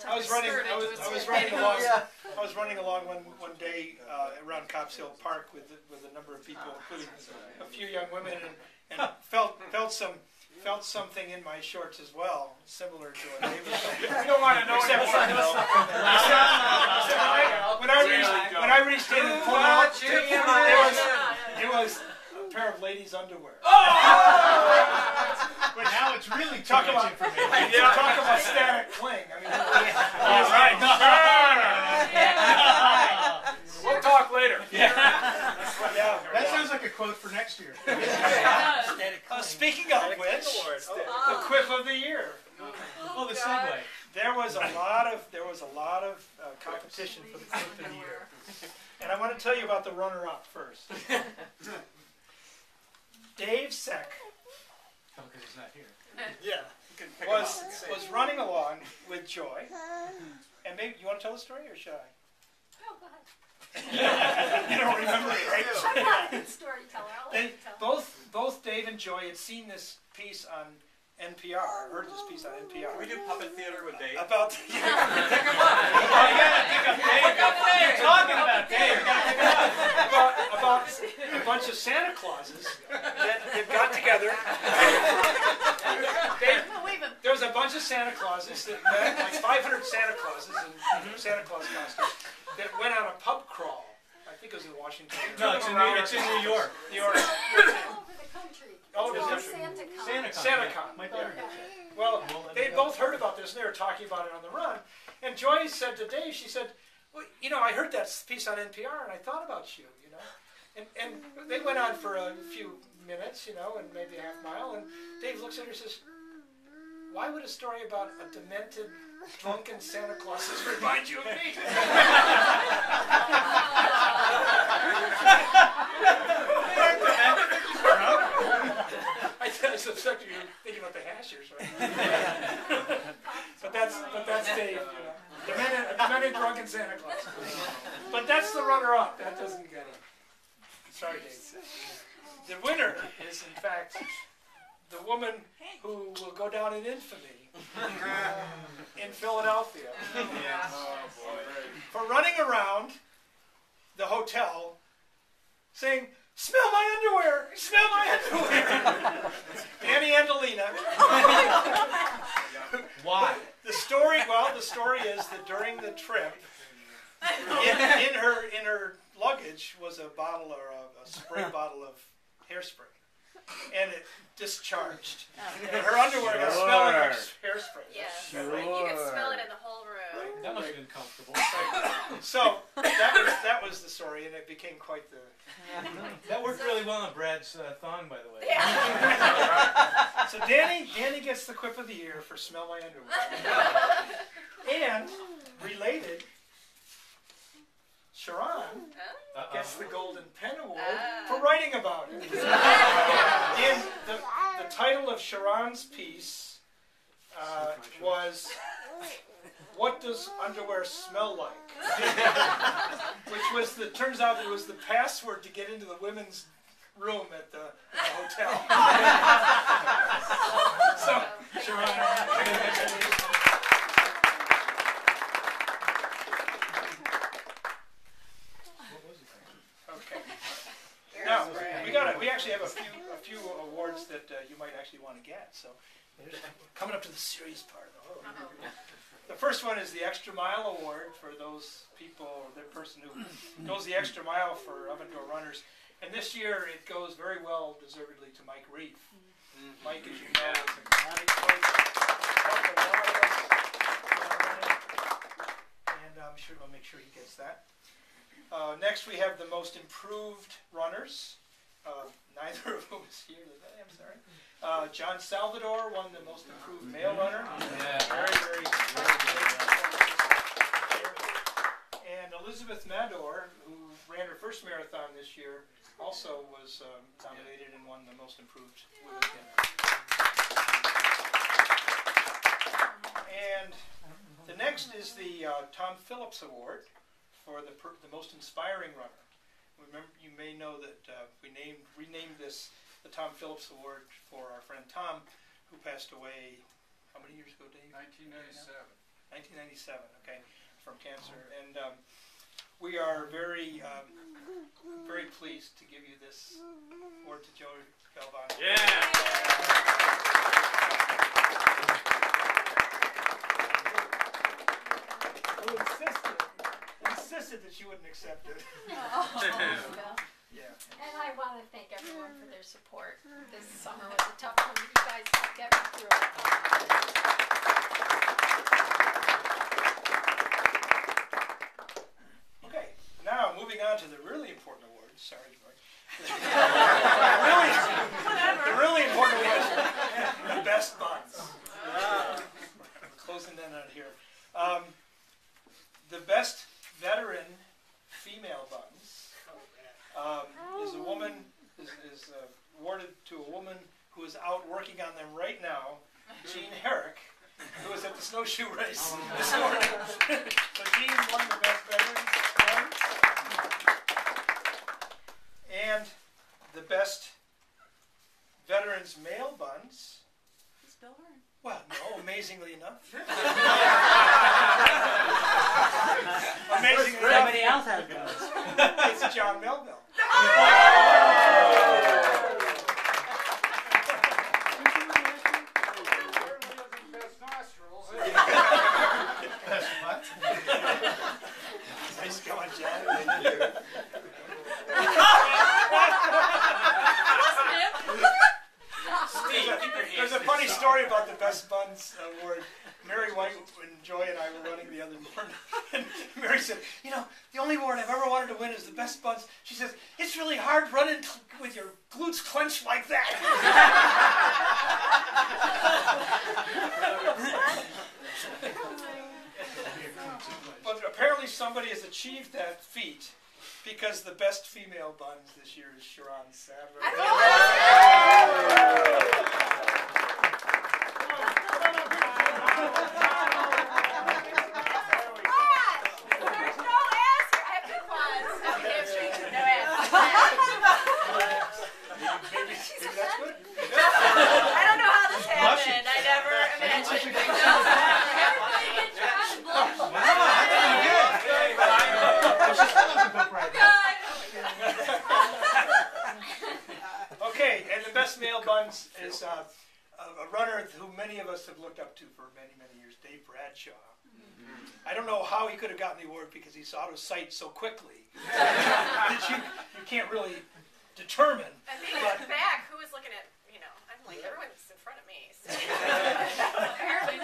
I was running along. I was running along one day around Cobbs Hill Park with a number of people, including a few young women, and felt something in my shorts as well, similar to what they were saying. We don't want to know anymore. When I reached in and pulled out, it was a pair of ladies' underwear. But now it's really talk about information. Talk about static cling. I mean, right. We'll talk later. That sounds like a quote for next year. Speaking of which, the quip of the year. Oh, the segue. There was a lot of competition for the quip of the year, and I want to tell you about the runner-up first. Dave Seck. Oh, because he's not here. Yeah, was running along with Joy, and maybe you want to tell the story, or should I? Oh, go ahead. You don't remember it, right? I'm not a good storyteller. Both Dave and Joy had seen this piece on NPR, heard this piece on NPR. We do puppet theater with Dave. About Pick him up. You're talking about Dave. about a bunch of Santa Clauses that got together. There was a bunch of Santa Clauses that met, like 500 Santa Clauses in Santa Claus costumes, that went on a pub crawl. I think it was in Washington. No, it's in New York. New York. All over the country. All over the country. SantaCon. My daughter. Well, they both heard about this, and they were talking about it on the run. And Joy said to Dave, she said, well, you know, I heard that piece on NPR, and I thought about you, you know. And they went on for a few minutes, you know, and maybe a half mile, and Dave looks at her and says, why would a story about a demented, drunken Santa Claus remind you of me? I suspect you're thinking about the Hashers, right? but that's Dave, you know. Demented, drunken Santa Claus. But that's the runner-up. That doesn't get it. Sorry, Dave. The winner is, in fact, the woman who will go down in infamy in Philadelphia for running around the hotel saying, "Smell my underwear! Smell my underwear!" Danny Andalina. Why? The story is that during the trip, in her luggage was a bottle or a spray bottle of hairspray, and it discharged. And her underwear was smelling like hairspray. Yeah, you could smell it in the whole room. That must have been comfortable. So that was the story, and it became quite the. That worked really well on Brad's thong, by the way. Yeah. So Danny gets the quip of the year for "Smell My Underwear," and related, Sharon gets the Golden Pen Award for writing about it. And the title of Sharon's piece was "What Does Underwear Smell Like?" Which turns out it was the password to get into the women's room at the hotel. So, Sharon. Okay. Now we actually have a few awards that you might actually want to get. So, coming up to the serious part. The first one is the Extra Mile Award for those people, or the person who goes the extra mile for up-and-door runners. And this year it goes very well, deservedly, to Mike Reef. Mike, as you know, is a great coach, helped a lot of us, and I'm sure we'll make sure he gets that. Next we have the Most Improved Runners. Neither of whom is here today, I'm sorry. John Salvador won the Most Improved Male Runner. Very And Elizabeth Mador, who ran her first marathon this year, also was nominated and won the Most Improved Women's Runner. And the next is the Tom Phillips Award for the Most Inspiring Runner. Remember, you may know that we renamed this the Tom Phillips Award for our friend Tom, who passed away, how many years ago, Dave? 1997. 1997, okay, from cancer. And we are very, very pleased to give you this award to Joe Galvano. Yeah. Who insisted that you wouldn't accept it. Yeah. And I want to thank everyone for their support. This summer was a tough one. You guys helped get me through it. Okay, now moving on to the really important awards. Sorry, George. The really important awards. The best buns. We're closing in on here. The best veteran female buns is a woman is awarded to a woman who is out working on them right now, Jean Herrick, who was at the snowshoe race this morning. So Jean won the best veterans buns. And the best veterans male buns. It's Bill Byrne. Well, no, amazingly enough. Somebody else has guns. It's John Melville. Nice going, John. There's a funny story about the Best Buns Award. Mary White and Joy and I were running the other morning, and Mary said, "You know, the only award I've ever wanted to win is the Best Buns." She says, "It's really hard running with your glutes clenched like that." But apparently somebody has achieved that feat, because the best female buns this year is Sharon Sadler. Maybe that's good. I don't know how this happened. I never imagined. Okay, and the best male buns is a runner who many of us have looked up to for many, many years, Dave Bradshaw. I don't know how he could have gotten the award, because he's out of sight so quickly that you can't really determine. And being in the back, who was looking at, I'm like, everyone's in front of me. So. Apparently